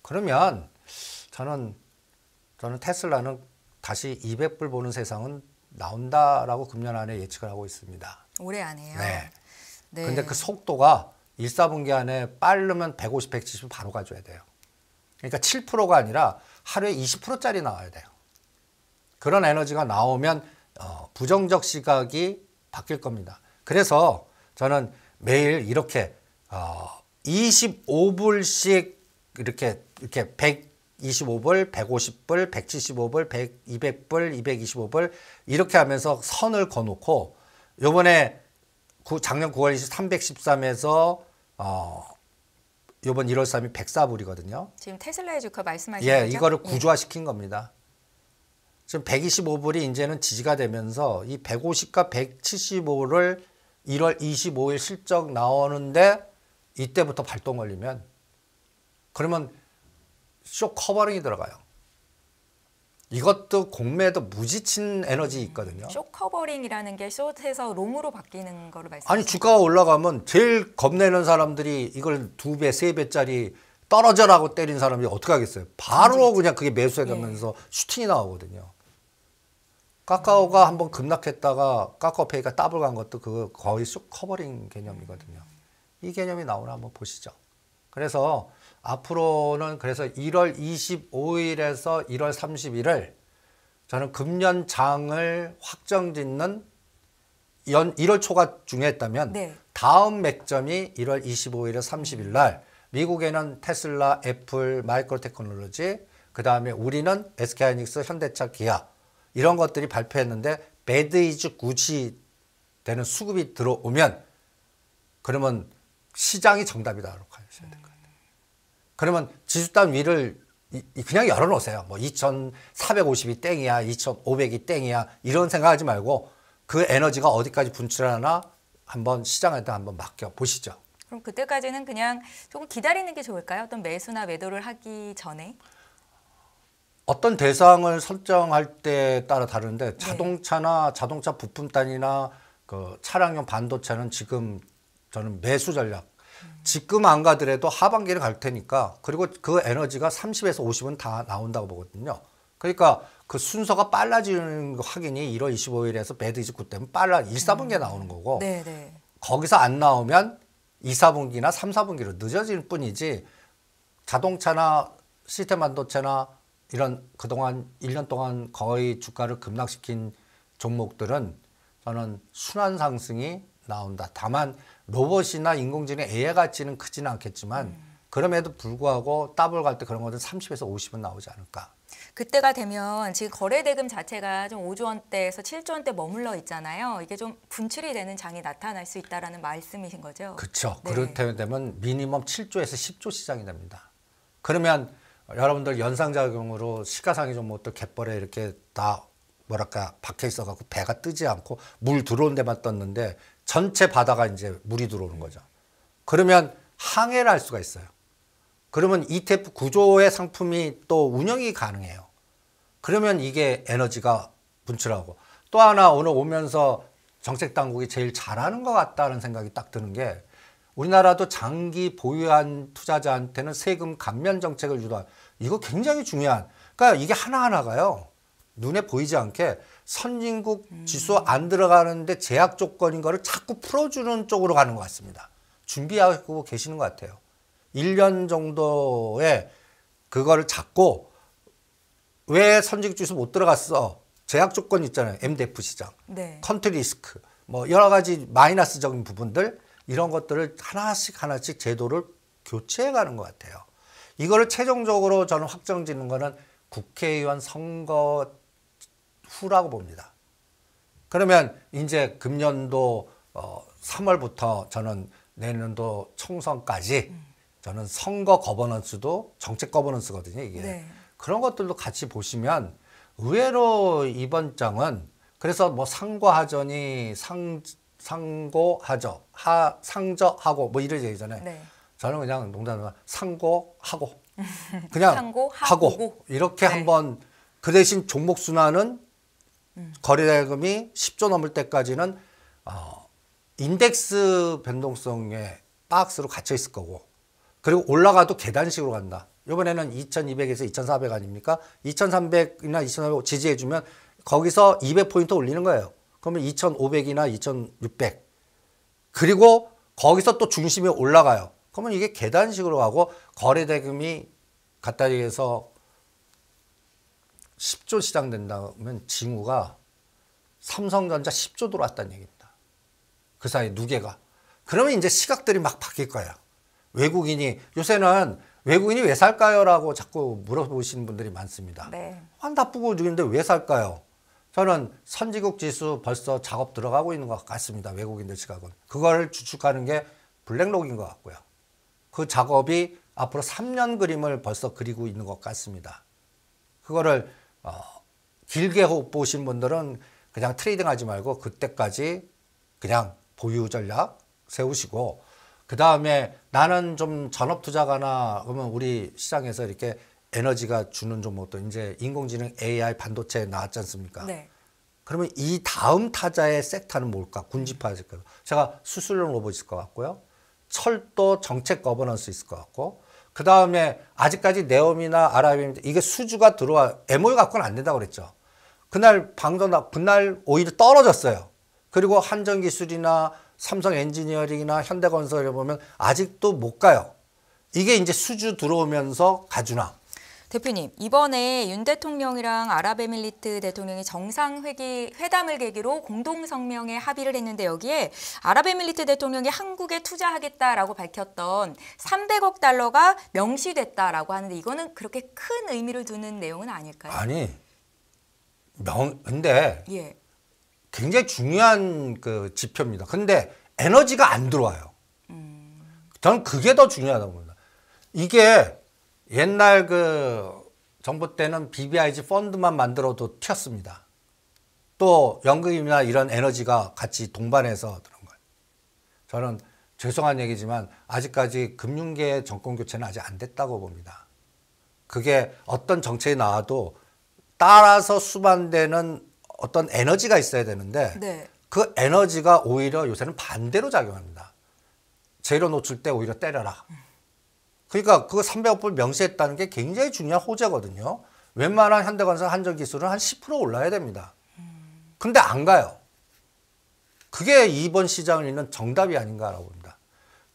그러면 저는 테슬라는 다시 200불 보는 세상은 나온다라고 금년 안에 예측을 하고 있습니다. 올해 안에요. 네. 네. 근데 그 속도가 1, 4분기 안에 빠르면 150, 170 바로 가줘야 돼요. 그러니까 7%가 아니라 하루에 20%짜리 나와야 돼요. 그런 에너지가 나오면 부정적 시각이 바뀔 겁니다. 그래서 저는 매일 이렇게 25불씩 이렇게 125불, 150불, 175불, 200불, 225불 이렇게 하면서 선을 거놓고 요번에 작년 9월 313에서 요번 1월 3일 104불이거든요. 지금 테슬라의 주가 말씀하신 예, 거죠? 이거를 구조화시킨 겁니다. 지금 125불이 이제는 지지가 되면서 이 150과 175를 1월 25일 실적 나오는데 이때부터 발동 걸리면 그러면 쇼 커버링이 들어가요. 이것도 공매도 무지친 에너지 있거든요. 숏 커버링이라는 게 숏에서 롱으로 바뀌는 거를 말씀하시는 아니 주가가 올라가면 제일 겁내는 사람들이 이걸 2배, 3배짜리 떨어져라고 때린 사람이 어떻게 하겠어요? 바로 그냥 그게 매수해 가면서 슈팅이 나오거든요. 카카오가 한번 급락했다가 카카오페이가 더블 간 것도 그거 거의 숏 커버링 개념이거든요. 이 개념이 나오나 한번 보시죠. 그래서 앞으로는 그래서 1월 25일에서 1월 30일을 저는 금년 장을 확정짓는 1월 초가 중요했다면 네. 다음 맥점이 1월 25일에서 30일 날 미국에는 테슬라, 애플, 마이크로테크놀로지 그다음에 우리는 SK하이닉스, 현대차, 기아 이런 것들이 발표했는데 배드 이즈 굿이 되는 수급이 들어오면 그러면 시장이 정답이다라고 하셔야 될 거예요. 그러면 지수단 위를 그냥 열어놓으세요. 뭐 2,450이 땡이야, 2,500이 땡이야 이런 생각하지 말고 그 에너지가 어디까지 분출하나 한번 시장한테 한번 맡겨 보시죠. 그럼 그때까지는 그냥 조금 기다리는 게 좋을까요? 어떤 매수나 매도를 하기 전에? 어떤 대상을 설정할 때 따라 다른데 자동차나 자동차 부품단이나 그 차량용 반도체는 지금 저는 매수 전략. 지금 안 가더라도 하반기를 갈 테니까 그리고 그 에너지가 30에서 50은 다 나온다고 보거든요. 그러니까 그 순서가 빨라지는 거 확인이 1월 25일에서 배드 이즈 굿 때문에 빨라 1, 4분기에 나오는 거고 네네. 거기서 안 나오면 2, 4분기나 3, 4분기로 늦어질 뿐이지 자동차나 시스템 반도체나 이런 그동안 1년 동안 거의 주가를 급락시킨 종목들은 저는 순환 상승이 나온다. 다만 로봇이나 인공지능 AI 가치는 크지는 않겠지만 그럼에도 불구하고 더블 갈 때 그런 것들 30에서 50은 나오지 않을까. 그때가 되면 지금 거래 대금 자체가 좀 5조 원대에서 7조 원대 머물러 있잖아요. 이게 좀 분출이 되는 장이 나타날 수 있다라는 말씀이신 거죠? 그렇죠. 네. 그렇게 되면 미니멈 7조에서 10조 시장이 됩니다. 그러면 여러분들 연상작용으로 시가상위 종목들 갯벌에 이렇게 다 뭐랄까 박혀 있어갖고 배가 뜨지 않고 물 들어오는 데만 떴는데 전체 바다가 이제 물이 들어오는 거죠. 그러면 항해를 할 수가 있어요. 그러면 ETF 구조의 상품이 또 운영이 가능해요. 그러면 이게 에너지가 분출하고 또 하나 오늘 오면서 정책 당국이 제일 잘하는 것 같다는 생각이 딱 드는 게 우리나라도 장기 보유한 투자자한테는 세금 감면 정책을 유도한 이거 굉장히 중요한 그러니까 이게 하나하나가요. 눈에 보이지 않게 선진국 지수 안 들어가는데 제약 조건인 거를 자꾸 풀어주는 쪽으로 가는 것 같습니다. 준비하고 계시는 것 같아요. 1년 정도에 그거를 잡고 왜 선진국 지수 못 들어갔어? 제약 조건 있잖아요. MDF 시장, 네. 컨트리 리스크, 뭐 여러 가지 마이너스적인 부분들 이런 것들을 하나씩 제도를 교체해 가는 것 같아요. 이거를 최종적으로 저는 확정짓는 거는 국회의원 선거 후라고 봅니다. 그러면 이제 금년도 3월부터 저는 내년도 총선까지 저는 선거 거버넌스도 정책 거버넌스거든요. 이게. 네. 그런 것들도 같이 보시면 의외로 이번 장은 그래서 뭐 상고하저니 상고하저 상저하고 뭐 이런 얘기잖아요. 네. 저는 그냥 농담으로 상고하고 그냥 상고하고 이렇게 네. 한번 그 대신 종목 순환은 거래대금이 10조 넘을 때까지는 인덱스 변동성의 박스로 갇혀 있을 거고, 그리고 올라가도 계단식으로 간다. 이번에는 2200에서 2400 아닙니까? 2300이나 2400 지지해주면 거기서 200포인트 올리는 거예요. 그러면 2500이나 2600. 그리고 거기서 또 중심이 올라가요. 그러면 이게 계단식으로 가고, 거래대금이 갖다 대해서 10조 시장된다면 징후가 삼성전자 10조 들어왔다는 얘기입니다. 그 사이 누계가. 그러면 이제 시각들이 막 바뀔 거예요. 외국인이, 요새는 외국인이 왜 살까요? 라고 자꾸 물어보시는 분들이 많습니다. 네. 나쁘고 죽인데 왜 살까요? 저는 선진국 지수 벌써 작업 들어가고 있는 것 같습니다. 외국인들 시각은. 그걸 추측하는 게 블랙록인 것 같고요. 그 작업이 앞으로 3년 그림을 벌써 그리고 있는 것 같습니다. 그거를 길게 보신 분들은 그냥 트레이딩 하지 말고 그때까지 그냥 보유 전략 세우시고, 그 다음에 나는 좀 전업 투자가나 그러면 우리 시장에서 이렇게 에너지가 주는 종목도 이제 인공지능 AI 반도체 나왔지 않습니까? 네. 그러면 이 다음 타자의 섹터는 뭘까? 군집화일 거예요. 제가 수출용 로봇 있을 것 같고요. 철도 정책 거버넌스 있을 것 같고, 그 다음에 아직까지 네옴이나 아라비아 이게 수주가 들어와 MOU 갖고는 안 된다고 그랬죠. 그날 그날 오히려 떨어졌어요. 그리고 한전기술이나 삼성 엔지니어링이나 현대건설에 보면 아직도 못 가요. 이게 이제 수주 들어오면서 가주나. 대표님, 이번에 윤 대통령이랑 아랍에미리트 대통령이 정상회담을 계기로 공동성명에 합의를 했는데, 여기에 아랍에미리트 대통령이 한국에 투자하겠다라고 밝혔던 300억 달러가 명시됐다라고 하는데, 이거는 그렇게 큰 의미를 두는 내용은 아닐까요? 아니, 근데 예. 굉장히 중요한 그 지표입니다. 근데 에너지가 안 들어와요. 저는 그게 더 중요하다고 봅니다. 이게 옛날 그 정부 때는 BBIG 펀드만 만들어도 튀었습니다. 또 연금이나 이런 에너지가 같이 동반해서 그런 거예요. 저는 죄송한 얘기지만 아직까지 금융계 정권 교체는 아직 안 됐다고 봅니다. 그게 어떤 정책이 나와도 따라서 수반되는 어떤 에너지가 있어야 되는데, 네. 그 에너지가 오히려 요새는 반대로 작용합니다. 재료 노출 때 오히려 때려라. 그러니까 그거 300억 불 명시했다는 게 굉장히 중요한 호재거든요. 웬만한 현대건설 한전기술은 한 10% 올라야 됩니다. 근데 안 가요. 그게 이번 시장을 잇는 정답이 아닌가라고 봅니다.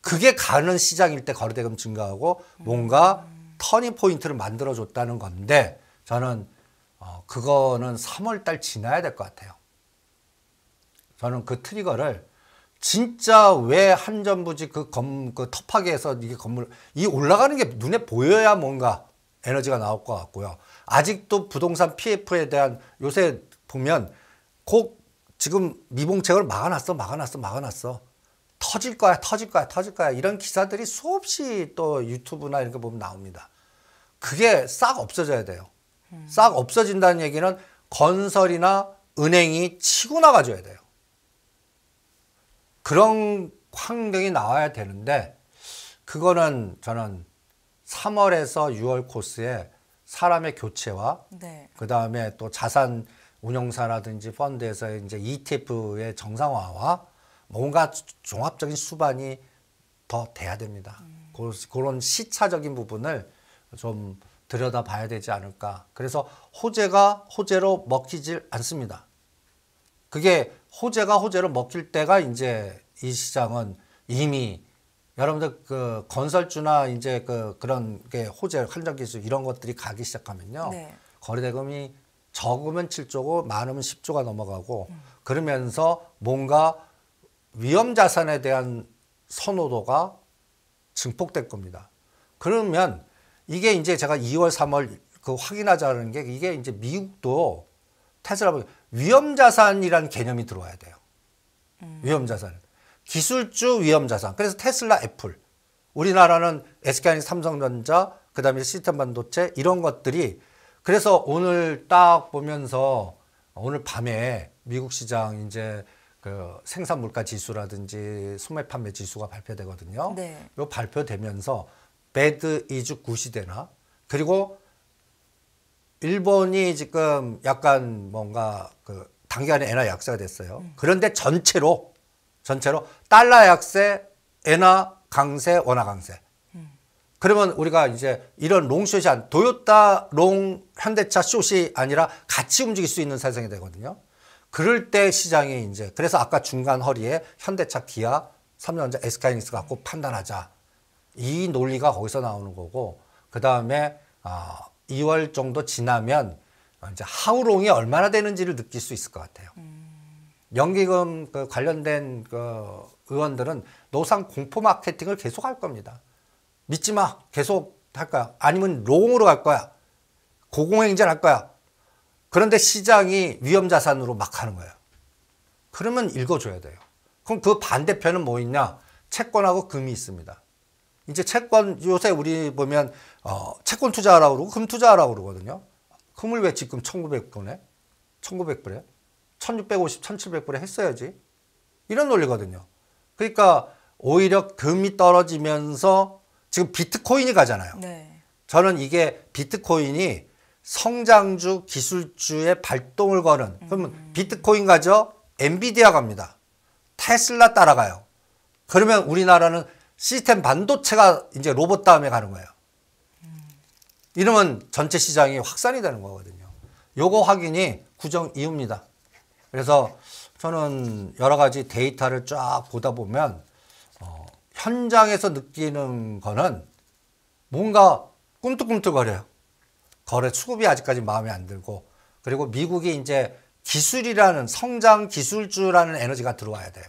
그게 가는 시장일 때 거래대금 증가하고 뭔가 터닝 포인트를 만들어줬다는 건데, 저는 그거는 3월 달 지나야 될 것 같아요. 저는 그 트리거를 진짜 왜 한전부지 그 터파기에서 이게 건물 이 올라가는 게 눈에 보여야 뭔가 에너지가 나올 것 같고요. 아직도 부동산 PF에 대한, 요새 보면 꼭 지금 미봉책을 막아놨어. 터질 거야. 이런 기사들이 수없이 또 유튜브나 이런 거 보면 나옵니다. 그게 싹 없어져야 돼요. 싹 없어진다는 얘기는 건설이나 은행이 치고 나가줘야 돼요. 그런 환경이 나와야 되는데, 그거는 저는 3월에서 6월 코스에 사람의 교체와 네. 그 다음에 또 자산 운용사라든지 펀드에서 이제 ETF의 정상화와 뭔가 종합적인 수반이 더 돼야 됩니다. 그런 시차적인 부분을 좀 들여다봐야 되지 않을까. 그래서 호재가 호재로 먹히질 않습니다. 그게 호재가 호재로 먹힐 때가 이제 이 시장은 이미 여러분들 그 건설주나 이제 그런 게 호재, 한전기술 이런 것들이 가기 시작하면요. 네. 거래대금이 적으면 7조고 많으면 10조가 넘어가고 그러면서 뭔가 위험 자산에 대한 선호도가 증폭될 겁니다. 그러면 이게 이제 제가 2월, 3월 그 확인하자는 게, 이게 이제 미국도 테슬라 위험 자산이라는 개념이 들어와야 돼요. 위험 자산. 기술주 위험 자산. 그래서 테슬라, 애플. 우리나라는 SK하이닉스, 삼성전자, 그다음에 시스템 반도체 이런 것들이, 그래서 오늘 딱 보면서 오늘 밤에 미국 시장 이제 그 생산 물가 지수라든지 소매 판매 지수가 발표되거든요. 네. 요 발표되면서 배드 이즈 굿이 되나? 그리고 일본이 지금 약간 뭔가 그 단기간에 엔화 약세가 됐어요. 그런데 전체로 전체로 달러 약세, 엔화 강세, 원화 강세. 그러면 우리가 이제 이런 롱숏이 도요타, 롱, 현대차 숏이 아니라 같이 움직일 수 있는 세상이 되거든요. 그럴 때 시장이 이제 그래서 아까 중간 허리에 현대차, 기아, 삼성전자, SK하이닉스 갖고 판단하자. 이 논리가 거기서 나오는 거고 그 다음에 2월 정도 지나면 이제 하우롱이 얼마나 되는지를 느낄 수 있을 것 같아요. 연기금 그 관련된 그 의원들은 노상 공포 마케팅을 계속 할 겁니다. 믿지 마. 계속 할 거야. 아니면 롱으로 갈 거야. 고공행진을 할 거야. 그런데 시장이 위험자산으로 막 하는 거예요. 그러면 읽어줘야 돼요. 그럼 그 반대편은 뭐 있냐? 채권하고 금이 있습니다. 이제 채권 요새 우리 보면 채권 투자하라고 그러고 금 투자하라고 그러거든요. 금을 왜 지금 1,900불에? 1,900불에? 1,650, 1,700불에 했어야지. 이런 논리거든요. 그러니까 오히려 금이 떨어지면서 지금 비트코인이 가잖아요. 네. 저는 이게 비트코인이 성장주, 기술주의 발동을 거는 그러면 비트코인 가죠? 엔비디아 갑니다. 테슬라 따라가요. 그러면 우리나라는 시스템 반도체가 이제 로봇 다음에 가는 거예요. 이러면 전체 시장이 확산이 되는 거거든요. 요거 확인이 구정 이후입니다. 그래서 저는 여러 가지 데이터를 쫙 보다 보면 현장에서 느끼는 거는 뭔가 꿈틀꿈틀거려요. 거래 수급이 아직까지 마음에 안 들고 그리고 미국이 이제 기술이라는 성장 기술주라는 에너지가 들어와야 돼요.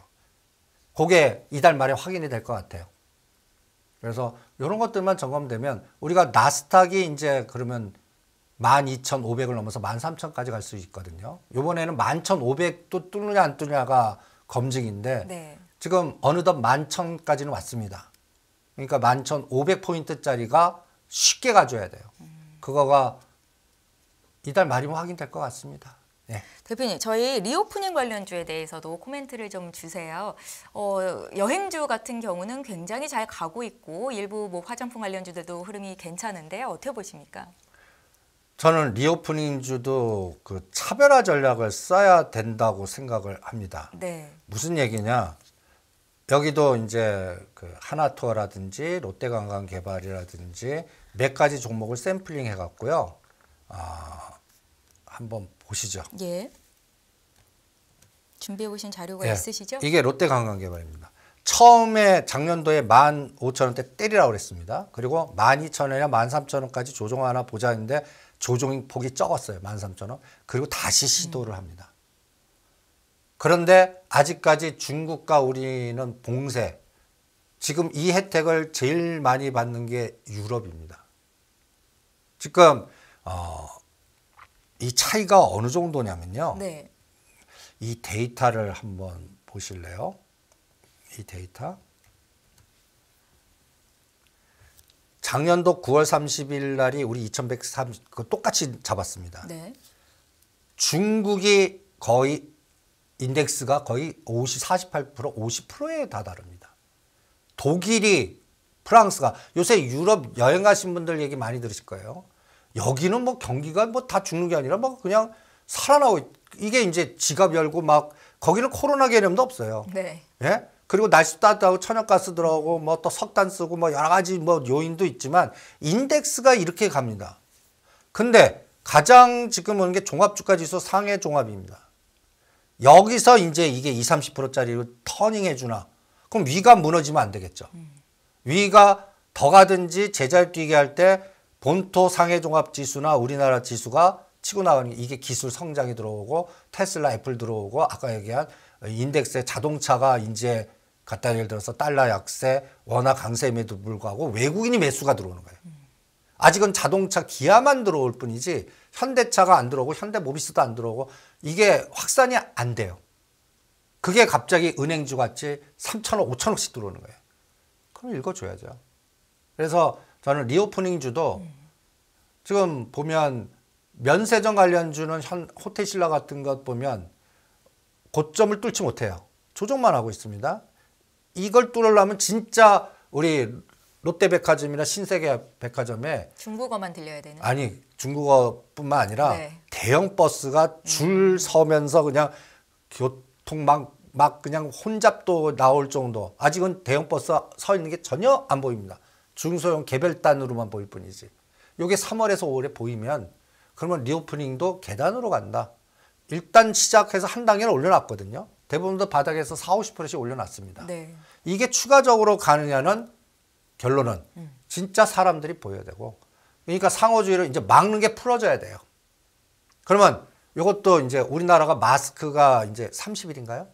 그게 이달 말에 확인이 될 것 같아요. 그래서 이런 것들만 점검되면 우리가 나스닥이 이제 그러면 12,500을 넘어서 13,000까지 갈 수 있거든요. 이번에는 11,500도 뚫느냐 안 뚫느냐가 검증인데 네. 지금 어느덧 11,000까지는 왔습니다. 그러니까 11,500포인트짜리가 쉽게 가져야 돼요. 그거가 이달 말이면 확인될 것 같습니다. 네. 대표님, 저희 리오프닝 관련주에 대해서도 코멘트를 좀 주세요. 여행주 같은 경우는 굉장히 잘 가고 있고 일부 뭐 화장품 관련주들도 흐름이 괜찮은데요. 어떻게 보십니까? 저는 리오프닝주도 그 차별화 전략을 써야 된다고 생각을 합니다. 네. 무슨 얘기냐? 여기도 이제 그 하나투어라든지 롯데관광개발이라든지 몇 가지 종목을 샘플링 해갖고요. 한번 보시죠. 예. 준비해 오신 자료가 예, 있으시죠? 이게 롯데관광개발입니다. 처음에 작년도에 15,000원대 때리라고 그랬습니다. 그리고 12,000원이나 13,000원까지 조정하나 보자 했는데 조정 폭이 적었어요. 13,000원. 그리고 다시 시도를 합니다. 그런데 아직까지 중국과 우리는 봉쇄. 지금 이 혜택을 제일 많이 받는 게 유럽입니다. 지금 이 차이가 어느 정도냐면요. 네. 이 데이터를 한번 보실래요? 이 데이터. 작년도 9월 30일 날이 우리 2130, 그 똑같이 잡았습니다. 네. 중국이 거의 인덱스가 거의 48%, 50%에 다다릅니다. 독일이, 프랑스가 요새 유럽 여행 가신 분들 얘기 많이 들으실 거예요. 여기는 뭐 경기가 뭐 다 죽는 게 아니라 뭐 그냥 살아나고 이게 이제 지갑 열고 막 거기는 코로나 개념도 없어요. 네. 예? 그리고 날씨 따뜻하고 천연가스 들어오고 뭐 또 석탄 쓰고 뭐 여러 가지 뭐 요인도 있지만 인덱스가 이렇게 갑니다. 근데 가장 지금 오는 게 종합주가지수 상해 종합입니다. 여기서 이제 이게 20, 30%짜리로 터닝해 주나? 그럼 위가 무너지면 안 되겠죠. 위가 더 가든지 제자리 뛰게 할 때 본토 상해 종합 지수나 우리나라 지수가 치고 나가는 게 이게 기술 성장이 들어오고 테슬라, 애플 들어오고 아까 얘기한 인덱스에 자동차가 이제 갖다 예를 들어서 달러 약세, 원화 강세임에도 불구하고 외국인이 매수가 들어오는 거예요. 아직은 자동차 기아만 들어올 뿐이지 현대차가 안 들어오고 현대모비스도 안 들어오고 이게 확산이 안 돼요. 그게 갑자기 은행주 같이 3천억, 5천억씩 들어오는 거예요. 그럼 읽어줘야죠. 그래서 저는 리오프닝주도 지금 보면 면세점 관련주는 호텔신라 같은 것 보면 고점을 뚫지 못해요. 조정만 하고 있습니다. 이걸 뚫으려면 진짜 우리 롯데백화점이나 신세계백화점에 중국어만 들려야 되는. 아니 중국어뿐만 아니라 네. 대형 버스가 줄 서면서 그냥 교통 막 막 그냥 혼잡도 나올 정도. 아직은 대형 버스 서 있는 게 전혀 안 보입니다. 중소형 개별단으로만 보일 뿐이지. 이게 3월에서 5월에 보이면 그러면 리오프닝도 계단으로 간다. 일단 시작해서 한 단계는 올려놨거든요. 대부분도 바닥에서 40~50%씩 올려놨습니다. 네. 이게 추가적으로 가느냐는 결론은 진짜 사람들이 보여야 되고, 그러니까 상호주의를 이제 막는 게 풀어져야 돼요. 그러면 이것도 이제 우리나라가 마스크가 이제 30일인가요?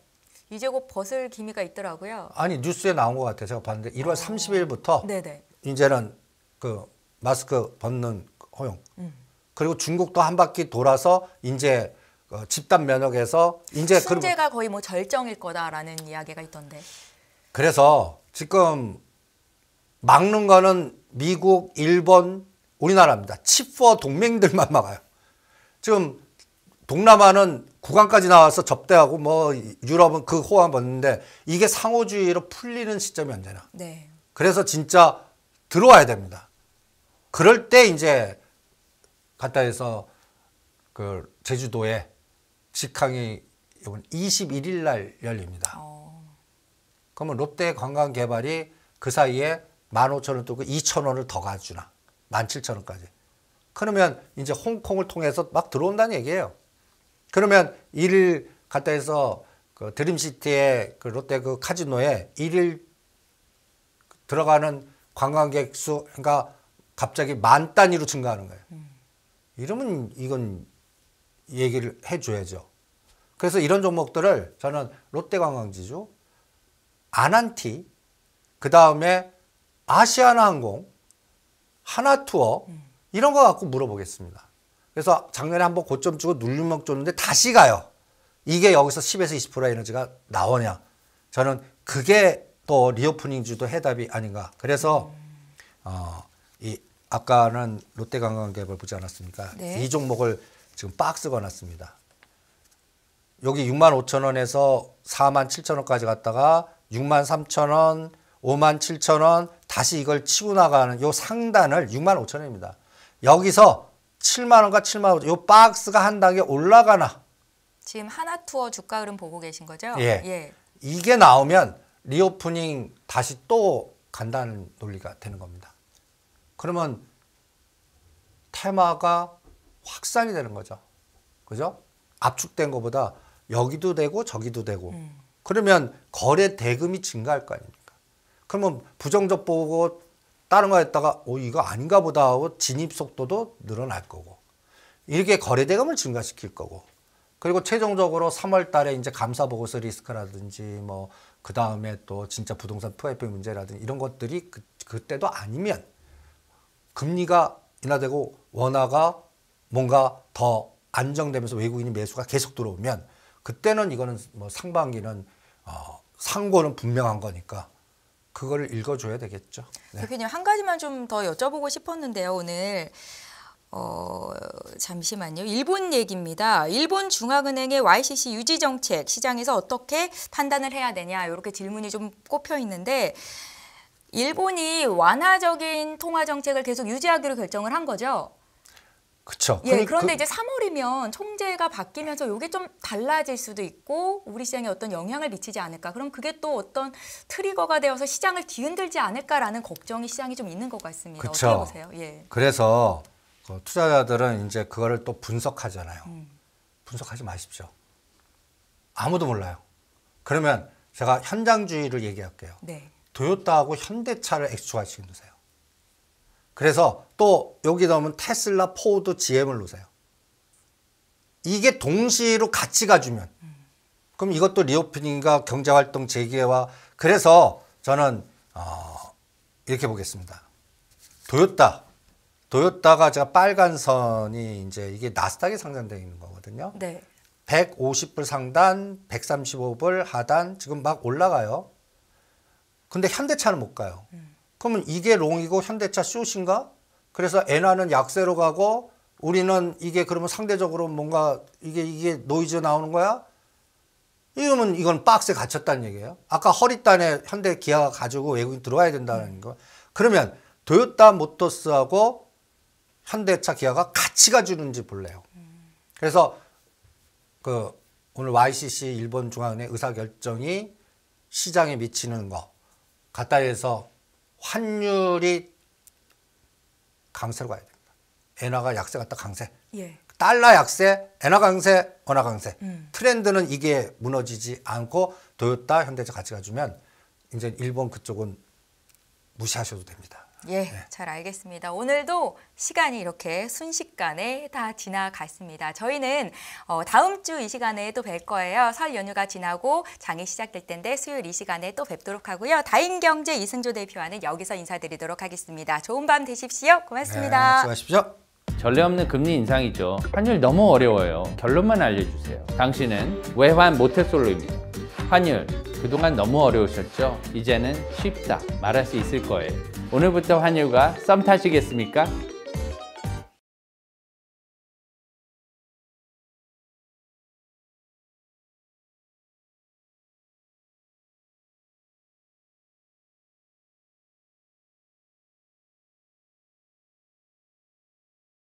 이제 곧 벗을 기미가 있더라고요. 아니 뉴스에 나온 것 같아요. 제가 봤는데 1월 30일부터 네네. 이제는 그 마스크 벗는 허용. 그리고 중국도 한 바퀴 돌아서 이제 집단 면역에서 이제 순제가 거의 뭐 절정일 거다라는 이야기가 있던데. 그래서 지금 막는 거는 미국, 일본, 우리나라입니다. 칩4 동맹들만 막아요. 지금 동남아는 구강까지 나와서 접대하고 뭐 유럽은 그 호황 벗는데 이게 상호주의로 풀리는 시점이 언제나. 네. 그래서 진짜 들어와야 됩니다. 그럴 때 이제 갔다 해서 그 제주도에 직항이 이번 21일 날 열립니다. 그러면 롯데 관광개발이 그 사이에 15,000원 뜨고 2,000원을 더 가주나 17,000원까지. 그러면 이제 홍콩을 통해서 막 들어온다는 얘기예요. 그러면 일일 갔다 해서 그 드림시티의 그 롯데 그 카지노에 일일 들어가는 관광객 수, 그러니까 갑자기 만 단위로 증가하는 거예요. 이러면 이건 얘기를 해줘야죠. 그래서 이런 종목들을 저는 롯데관광지주, 아난티, 그 다음에 아시아나항공, 하나투어 이런 거 갖고 물어보겠습니다. 그래서 작년에 한번 고점 주고 눌림목 줬는데 다시 가요. 이게 여기서 10에서 20% 에너지가 나오냐. 저는 그게 또 리오프닝 주도 해답이 아닌가. 그래서 이 아까는 롯데관광개발 보지 않았습니까? 네. 이 종목을 지금 박스 거놨습니다. 여기 65,000원에서 47,000원까지 갔다가 63,000원, 57,000원 다시 이걸 치고 나가는 요 상단을 65,000원입니다. 여기서 7만 원과 7만 원, 요 박스가 한 단계 올라가나? 지금 하나투어 주가 흐름 보고 계신 거죠? 예. 예. 이게 나오면 리오프닝 다시 또 간다는 논리가 되는 겁니다. 그러면 테마가 확산이 되는 거죠. 그죠? 압축된 것보다 여기도 되고 저기도 되고. 그러면 거래 대금이 증가할 거 아닙니까? 그러면 부정적 보고 다른 거 했다가 이거 아닌가 보다 하고 진입 속도도 늘어날 거고. 이렇게 거래 대금을 증가시킬 거고. 그리고 최종적으로 3월 달에 이제 감사 보고서 리스크라든지 뭐 그 다음에 또 진짜 부동산 PF 문제라든지 이런 것들이 그때도 아니면 금리가 인하되고 원화가 뭔가 더 안정되면서 외국인이 매수가 계속 들어오면 그때는 이거는 뭐 상반기는 상고는 분명한 거니까 그거를 읽어줘야 되겠죠. 네. 대표님 한 가지만 좀 더 여쭤보고 싶었는데요. 오늘 잠시만요. 일본 얘기입니다. 일본 중앙은행의 YCC 유지 정책 시장에서 어떻게 판단을 해야 되냐 이렇게 질문이 좀 꼽혀 있는데 일본이 완화적인 통화 정책을 계속 유지하기로 결정을 한 거죠. 그렇죠. 예, 그런데 이제 3월이면 총재가 바뀌면서 이게 좀 달라질 수도 있고 우리 시장에 어떤 영향을 미치지 않을까. 그럼 그게 또 어떤 트리거가 되어서 시장을 뒤흔들지 않을까라는 걱정이 시장이 좀 있는 것 같습니다. 그쵸. 어떻게 보세요? 예. 그래서 투자자들은 이제 그거를 또 분석하잖아요. 분석하지 마십시오. 아무도 몰라요. 그러면 제가 현장주의를 얘기할게요. 네. 도요타하고 현대차를 X축하시켜 놓으세요. 그래서 또 여기 넣으면 테슬라, 포드, GM을 놓으세요. 이게 동시로 같이 가주면 그럼 이것도 리오프닝과 경제활동 재개와 그래서 저는 이렇게 보겠습니다. 도요타가 제가 빨간 선이 이제 이게 나스닥에 상장되어 있는 거거든요. 네. 150불 상단, 135불 하단 지금 막 올라가요. 근데 현대차는 못 가요. 그러면 이게 롱이고 현대차 숏인가? 그래서 엔화는 약세로 가고 우리는 이게 그러면 상대적으로 뭔가 이게 노이즈 나오는 거야? 이러면 이건 박스에 갇혔다는 얘기예요. 아까 허리단에 현대 기아가 가지고 외국인 들어와야 된다는 거. 그러면 도요타 모터스하고 현대차 기아가 같이 가주는지 볼래요. 그래서 그 오늘 YCC 일본 중앙은행 의사결정이 시장에 미치는 거 갖다 해서 환율이 강세로 가야 됩니다. 엔화가 약세 갔다 강세. 예. 달러 약세, 엔화 강세, 원화 강세. 트렌드는 이게 무너지지 않고 도요타, 현대차 같이 가주면 이제 일본 그쪽은 무시하셔도 됩니다. 예, 잘 알겠습니다. 오늘도 시간이 이렇게 순식간에 다 지나갔습니다. 저희는 다음 주 이 시간에 또 뵐 거예요. 설 연휴가 지나고 장이 시작될 텐데 수요일 이 시간에 또 뵙도록 하고요. 다인경제 이승조 대표와는 여기서 인사드리도록 하겠습니다. 좋은 밤 되십시오. 고맙습니다. 네, 수고하십시오. 전례 없는 금리 인상이죠. 환율 너무 어려워요. 결론만 알려주세요. 당신은 외환 모태솔로입니다. 환율 그동안 너무 어려우셨죠? 이제는 쉽다 말할 수 있을 거예요. 오늘부터 환율과 썸 타시겠습니까?